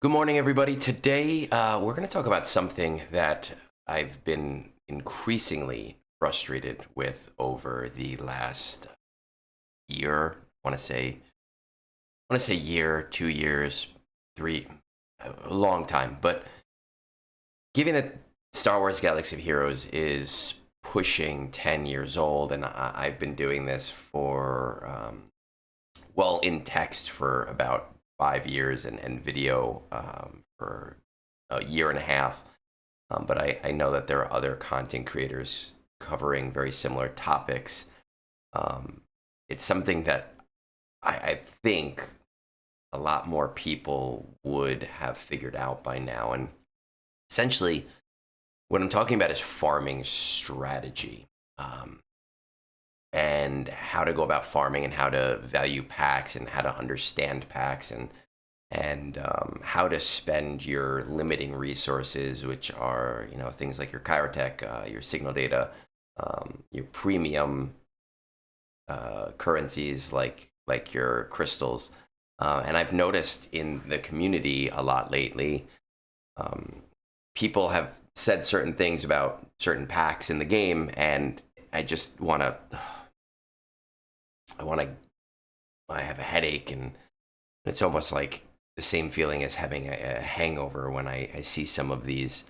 Good morning, everybody. Today, we're going to talk about something that I've been increasingly frustrated with over the last year. I want to say year, 2 years, three, a long time. But given that Star Wars Galaxy of Heroes is pushing 10 years old, and I've been doing this for, in text for about 5 years and video for a year and a half. But I know that there are other content creators covering very similar topics. It's something that I think a lot more people would have figured out by now. And essentially, what I'm talking about is farming strategy. And how to go about farming and how to value packs and how to understand packs and how to spend your limiting resources, which are things like your chirotech, your signal data, your premium currencies like your crystals. And I've noticed in the community a lot lately, people have said certain things about certain packs in the game, and I just want to I have a headache, and it's almost like the same feeling as having a hangover when I see some of these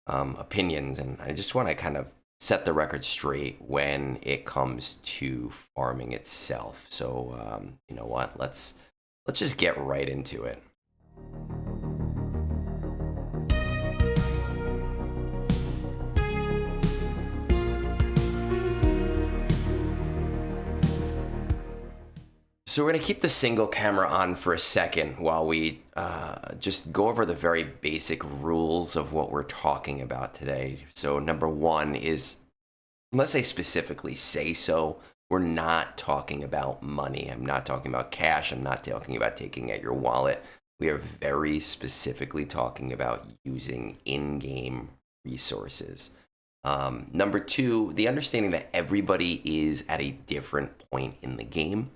opinions. And I just want to kind of set the record straight when it comes to farming itself. So, you know what? Let's just get right into it. So we're going to keep the single camera on for a second while we just go over the very basic rules of what we're talking about today. So number one is, unless I specifically say so, we're not talking about money. I'm not talking about cash. I'm not talking about taking out your wallet. We are very specifically talking about using in-game resources. Number two, the understanding that everybody is at a different point in the game.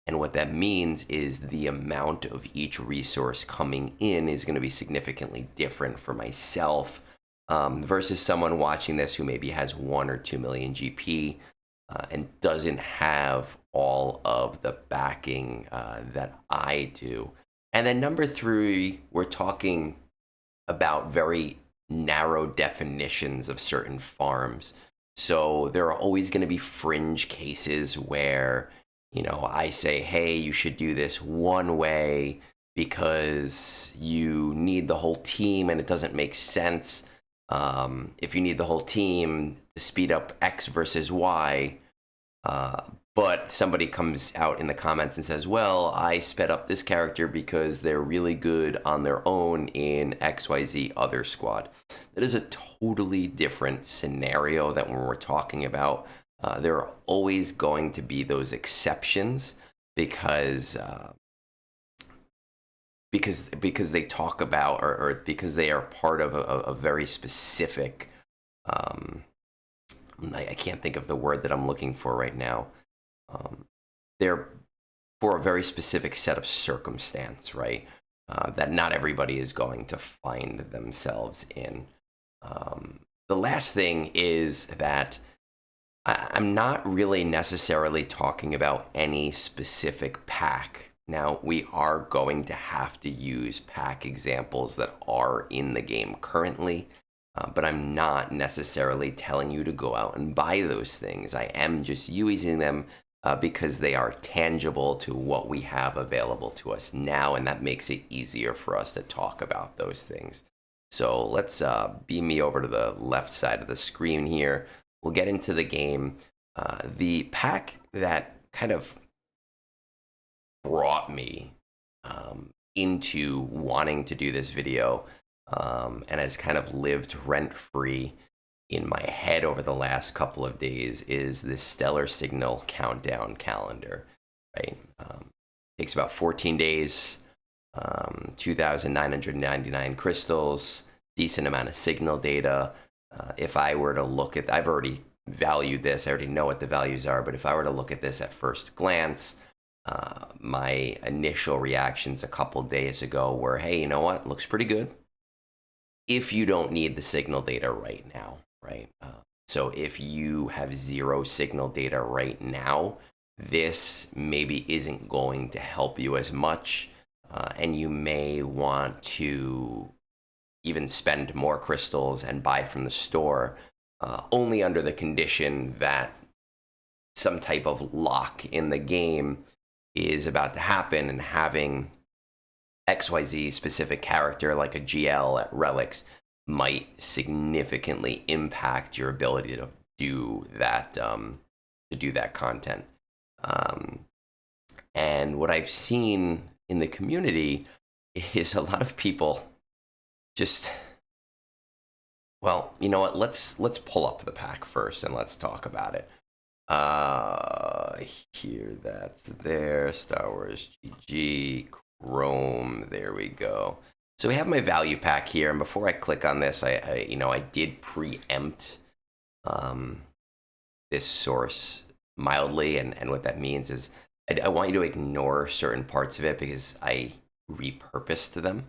And what that means is the amount of each resource coming in is going to be significantly different for myself versus someone watching this who maybe has 1 or 2 million GP and doesn't have all of the backing that I do. And then number three, we're talking about very narrow definitions of certain farms. So there are always going to be fringe cases where I say, hey, you should do this one way because you need the whole team and it doesn't make sense. If you need the whole team to speed up X versus Y, but somebody comes out in the comments and says, well, I sped up this character because they're really good on their own in XYZ other squad. That is a totally different scenario that when we're talking about. There are always going to be those exceptions because they talk about or because they are part of a very specific. I can't think of the word that I'm looking for right now. They're for a very specific set of circumstance, right? That not everybody is going to find themselves in. The last thing is that I'm not really necessarily talking about any specific pack. Now, we are going to have to use pack examples that are in the game currently, but I'm not necessarily telling you to go out and buy those things. I am just using them because they are tangible to what we have available to us now, and that makes it easier for us to talk about those things. So let's beam me over to the left side of the screen here. We'll get into the game. The pack that kind of brought me into wanting to do this video and has kind of lived rent-free in my head over the last couple of days is this Stellar Signal countdown calendar, right? Takes about 14 days, 2,999 crystals, decent amount of signal data. If I were to look at, I've already valued this, I already know what the values are, but if I were to look at this at first glance, My initial reactions a couple days ago were, hey, you know what? Looks pretty good if you don't need the signal data right now, right? So if you have zero signal data right now, this maybe isn't going to help you as much. And you may want to even spend more crystals and buy from the store, only under the condition that some type of lock in the game is about to happen, and having XYZ specific character like a GL at Relics might significantly impact your ability to do that content. Um, and what I've seen in the community is a lot of people just, well, you know what? Let's pull up the pack first and let's talk about it. Here, that's there. Star Wars GG. Chrome, there we go. So we have my value pack here, and before I click on this, I did preempt this source mildly, and what that means is I want you to ignore certain parts of it because I repurposed them.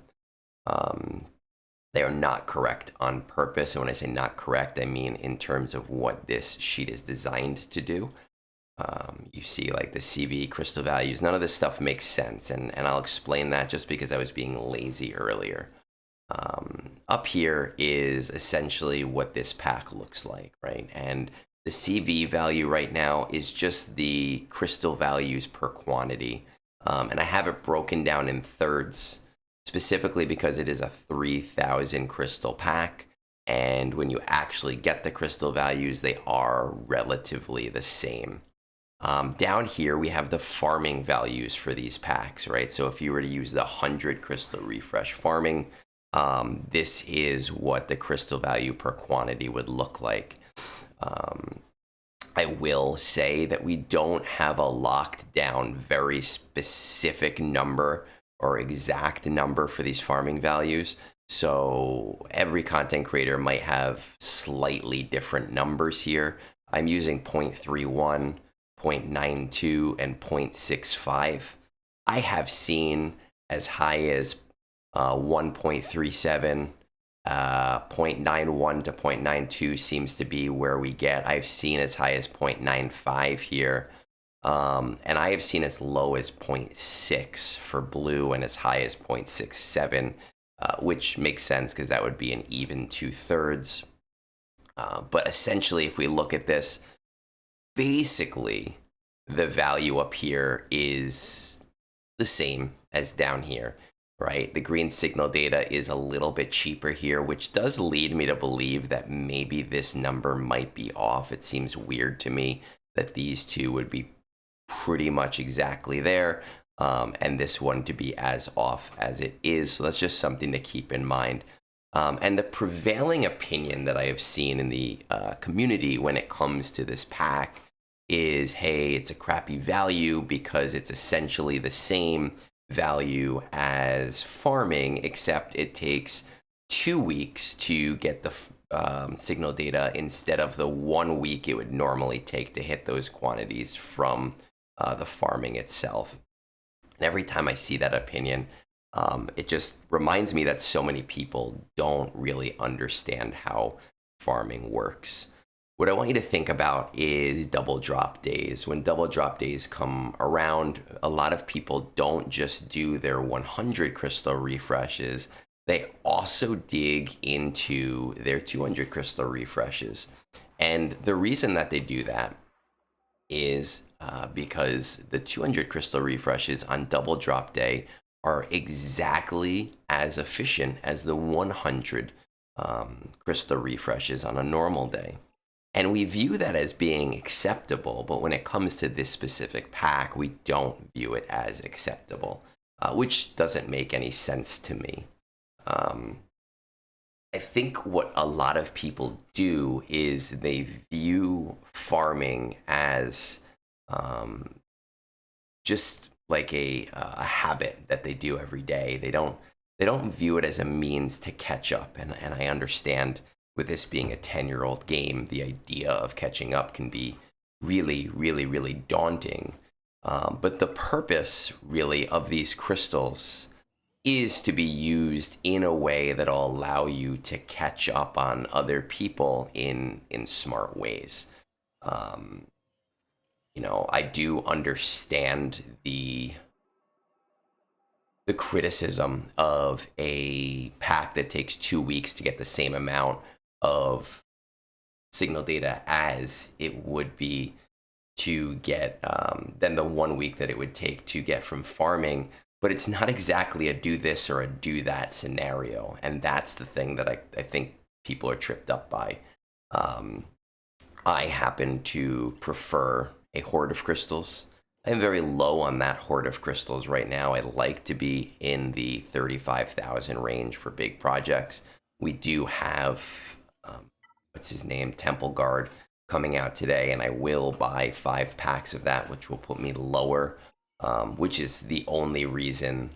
They are not correct on purpose, and when I say not correct, I mean in terms of what this sheet is designed to do. You see like the CV crystal values, none of this stuff makes sense. And I'll explain that just because I was being lazy earlier. Up here is essentially what this pack looks like, right? And the CV value right now is just the crystal values per quantity. And I have it broken down in thirds, specifically because it is a 3,000 crystal pack. And when you actually get the crystal values, they are relatively the same. Down here, we have the farming values for these packs, right? So if you were to use the 100 crystal refresh farming, this is what the crystal value per quantity would look like. I will say that we don't have a locked down very specific number or exact number for these farming values. So every content creator might have slightly different numbers here. I'm using 0.31. 0.92 and 0.65. I have seen as high as 1.37, 0.91 to 0.92 seems to be where we get. I've seen as high as 0.95 here, and I have seen as low as 0.6 for blue and as high as 0.67, which makes sense because that would be an even 2/3. But essentially, if we look at this, basically, the value up here is the same as down here, right? The green signal data is a little bit cheaper here, which does lead me to believe that maybe this number might be off. It seems weird to me that these two would be pretty much exactly there, and this one to be as off as it is. So that's just something to keep in mind. And the prevailing opinion that I have seen in the community when it comes to this pack is, hey, it's a crappy value because it's essentially the same value as farming, except it takes 2 weeks to get the signal data instead of the 1 week it would normally take to hit those quantities from the farming itself. And every time I see that opinion, it just reminds me that so many people don't really understand how farming works. What I want you to think about is double drop days. When double drop days come around, a lot of people don't just do their 100 crystal refreshes. They also dig into their 200 crystal refreshes. And the reason that they do that is because the 200 crystal refreshes on double drop day are exactly as efficient as the 100 crystal refreshes on a normal day. And we view that as being acceptable, but when it comes to this specific pack, we don't view it as acceptable, which doesn't make any sense to me. I think what a lot of people do is they view farming as just like a habit that they do every day. They don't view it as a means to catch up, and I understand. With this being a 10-year-old game, the idea of catching up can be really, really, really daunting. But the purpose really of these crystals is to be used in a way that'll allow you to catch up on other people in smart ways. Um, I do understand the criticism of a pack that takes 2 weeks to get the same amount of signal data as it would be to get than the 1 week that it would take to get from farming. But it's not exactly a do this or a do that scenario. And that's the thing that I think people are tripped up by. Um, I happen to prefer a hoard of crystals. I'm very low on that hoard of crystals right now. I like to be in the 35,000 range for big projects. We do have, what's his name, Temple Guard coming out today, and I will buy 5 packs of that, which will put me lower, which is the only reason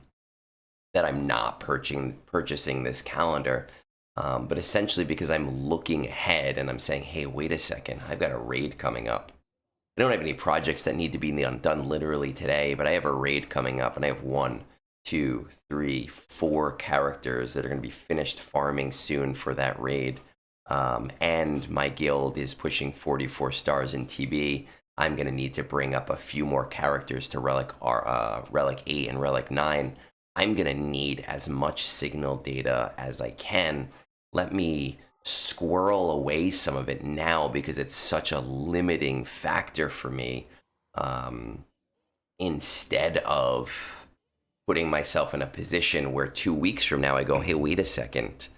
that I'm not purchasing this calendar. But essentially because I'm looking ahead and I'm saying, hey, wait a second, I've got a raid coming up. I don't have any projects that need to be done literally today, but I have a raid coming up, and I have 1, 2, 3, 4 characters that are going to be finished farming soon for that raid. And my guild is pushing 44 stars in TB. I'm going to need to bring up a few more characters to Relic 8 and Relic 9. I'm going to need as much signal data as I can. Let me squirrel away some of it now because it's such a limiting factor for me, instead of putting myself in a position where 2 weeks from now I go, hey, wait a second,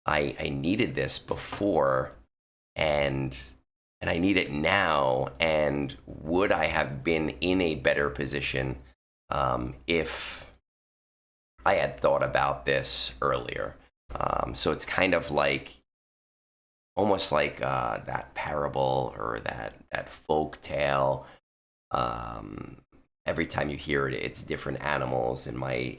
I needed this before, and I need it now, and would I have been in a better position if I had thought about this earlier? So it's kind of like almost like that parable or that folk tale. Every time you hear it, it's different animals. In my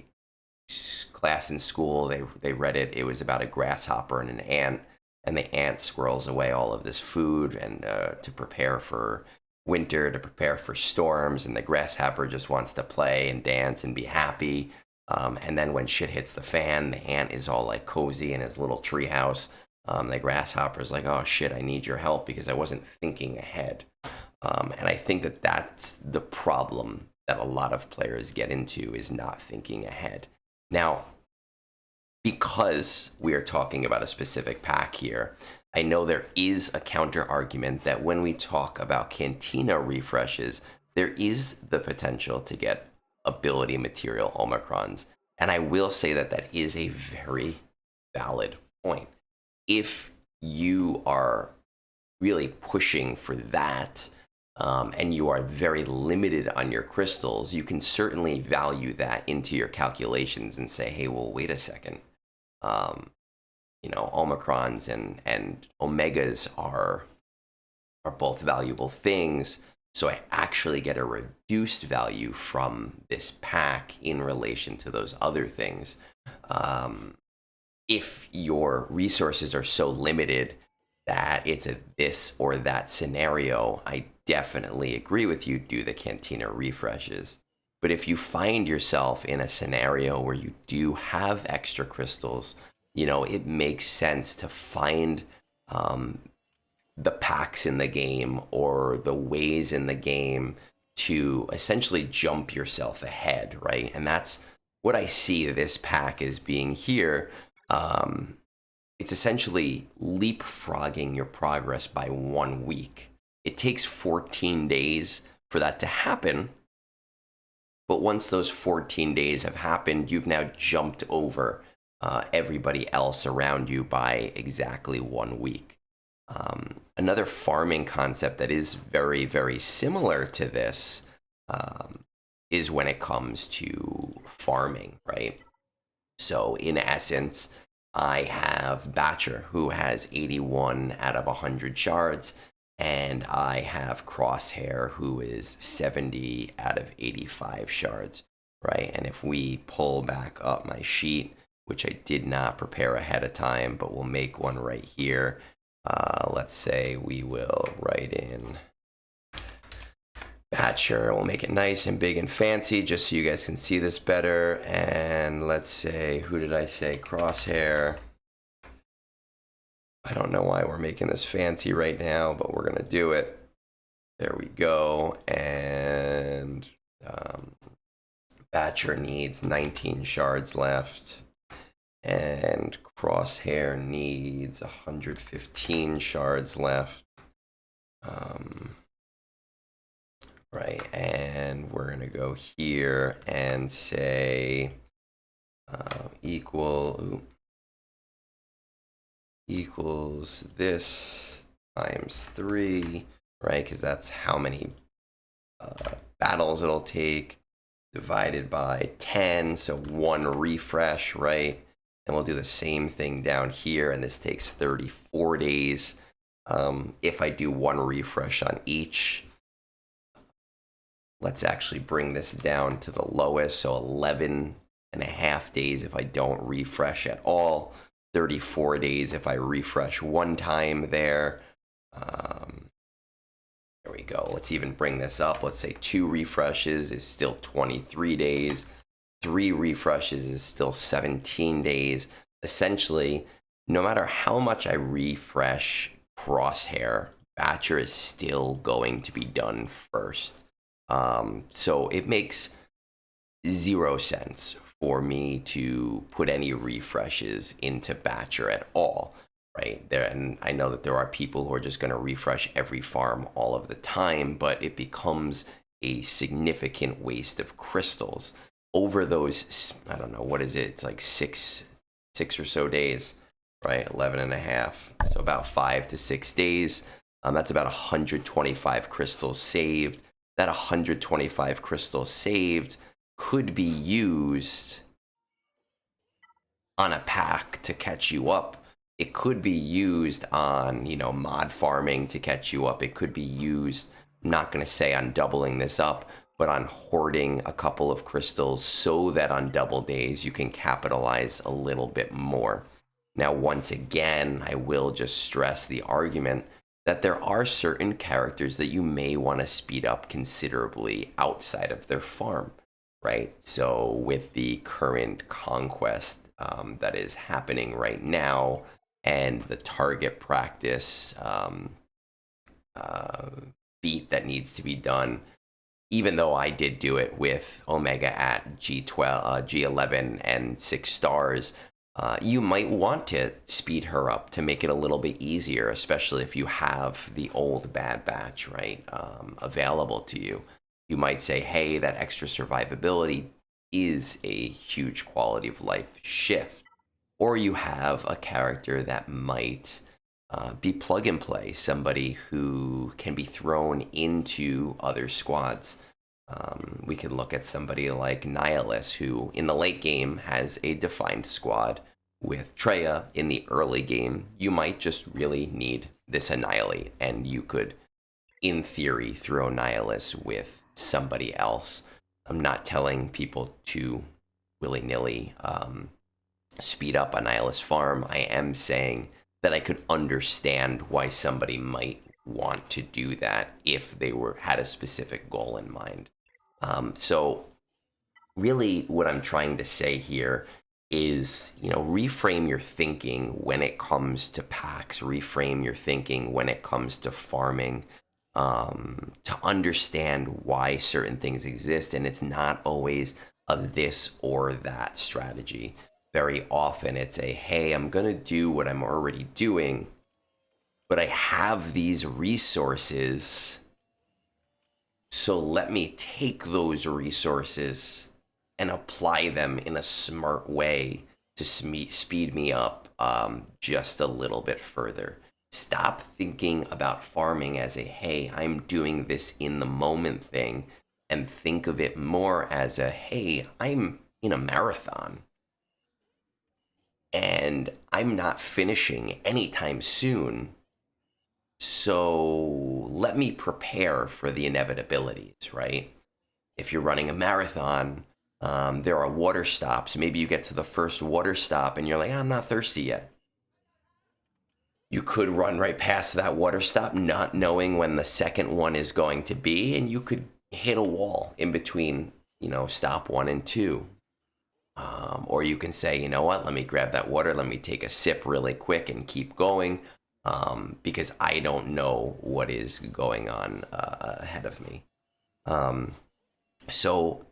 class in school, they read it. It was about a grasshopper and an ant, and the ant squirrels away all of this food and to prepare for winter, to prepare for storms, and the grasshopper just wants to play and dance and be happy. And then when shit hits the fan, the ant is all like cozy in his little treehouse. The grasshopper's like, oh shit, I need your help because I wasn't thinking ahead. And I think that that's the problem that a lot of players get into, is not thinking ahead. Now, because we are talking about a specific pack here, I know there is a counter argument that when we talk about Cantina refreshes, there is the potential to get ability material Omicrons. And I will say that that is a very valid point. If you are really pushing for that, and you are very limited on your crystals, you can certainly value that into your calculations and say, hey, well, wait a second. Omicrons and Omegas are both valuable things. So I actually get a reduced value from this pack in relation to those other things. If your resources are so limited that it's a this or that scenario, I definitely agree with you, do the Cantina refreshes. But if you find yourself in a scenario where you do have extra crystals, it makes sense to find the packs in the game or the ways in the game to essentially jump yourself ahead, right? And that's what I see this pack as being here. It's essentially leapfrogging your progress by 1 week. It takes 14 days for that to happen. But once those 14 days have happened, you've now jumped over everybody else around you by exactly 1 week. Another farming concept that is very, very similar to this is when it comes to farming, right? So in essence, I have Batcher, who has 81 out of 100 shards, and I have Crosshair, who is 70 out of 85 shards, right? And if we pull back up my sheet, which I did not prepare ahead of time, but we'll make one right here. Let's say we will write in Batcher. We'll make it nice and big and fancy just so you guys can see this better. And let's say, who did I say? Crosshair. I don't know why we're making this fancy right now, but we're going to do it. There we go. And Batcher needs 19 shards left. And Crosshair needs 115 shards left. Right, and we're going to go here and say equals this times 3, right? Because that's how many battles it'll take, divided by 10, so 1 refresh, right? And we'll do the same thing down here, and this takes 34 days. If I do 1 refresh on each, let's actually bring this down to the lowest, so 11.5 days if I don't refresh at all, 34 days if I refresh 1 time there. There we go. Let's even bring this up. Let's say 2 refreshes is still 23 days. 3 refreshes is still 17 days. Essentially, no matter how much I refresh Crosshair, Batcher is still going to be done first. So it makes 0 sense for me to put any refreshes into Batcher at all, right? And I know that there are people who are just going to refresh every farm all of the time, but it becomes a significant waste of crystals over those, I don't know, what is it? It's like six or so days, right? 11.5, so about 5 to 6 days. That's about 125 crystals saved. That 125 crystals saved could be used on a pack to catch you up. It could be used on, mod farming to catch you up. It could be used, I'm not going to say on doubling this up, but on hoarding a couple of crystals so that on double days you can capitalize a little bit more. Now, once again, I will just stress the argument that there are certain characters that you may want to speed up considerably outside of their farm, right? So with the current conquest that is happening right now and the target practice beat that needs to be done, even though I did do it with Omega at G12, G11 and 6 stars, you might want to speed her up to make it a little bit easier, especially if you have the old Bad Batch, right, available to you. You might say, hey, that extra survivability is a huge quality of life shift. Or you have a character that might be plug and play, somebody who can be thrown into other squads. We could look at somebody like Nihilus, who in the late game has a defined squad with Treya. In the early game, you might just really need this Annihilate, and you could, in theory, throw Nihilus with somebody else. I'm not telling people to willy-nilly speed up a Nihilus farm. I am saying that I could understand why somebody might want to do that if they had a specific goal in mind. So really what I'm trying to say here is, reframe your thinking when it comes to packs, reframe your thinking when it comes to farming, to understand why certain things exist. And it's not always a this or that strategy. Very often it's a, hey, I'm going to do what I'm already doing, but I have these resources, so let me take those resources and apply them in a smart way to speed me up just a little bit further. Stop thinking about farming as a, hey, I'm doing this in the moment thing, and think of it more as a, hey, I'm in a marathon and I'm not finishing anytime soon. So let me prepare for the inevitabilities, right? If you're running a marathon, there are water stops. Maybe you get to the first water stop and you're like, I'm not thirsty yet. You could run right past that water stop, not knowing when the second one is going to be, and you could, hit a wall in between, stop one and two. Or you can say, you know what, let me grab that water, let me take a sip really quick and keep going, because I don't know what is going on ahead of me. So,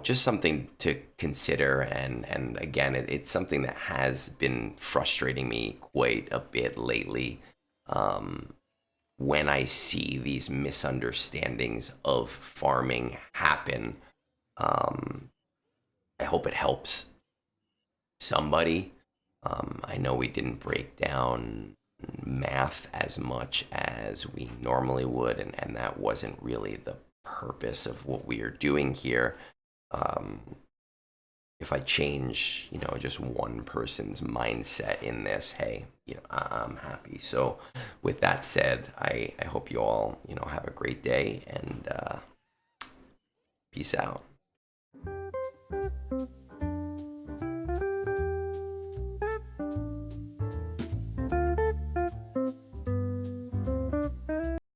just something to consider. And again, it's something that has been frustrating me quite a bit lately. Um, when I see these misunderstandings of farming happen, um, I hope it helps somebody. I know we didn't break down math as much as we normally would, and that wasn't really the purpose of what we are doing here. Um, if I change, just one person's mindset in this, hey, I'm happy. So, with that said, I hope you all, have a great day, and peace out.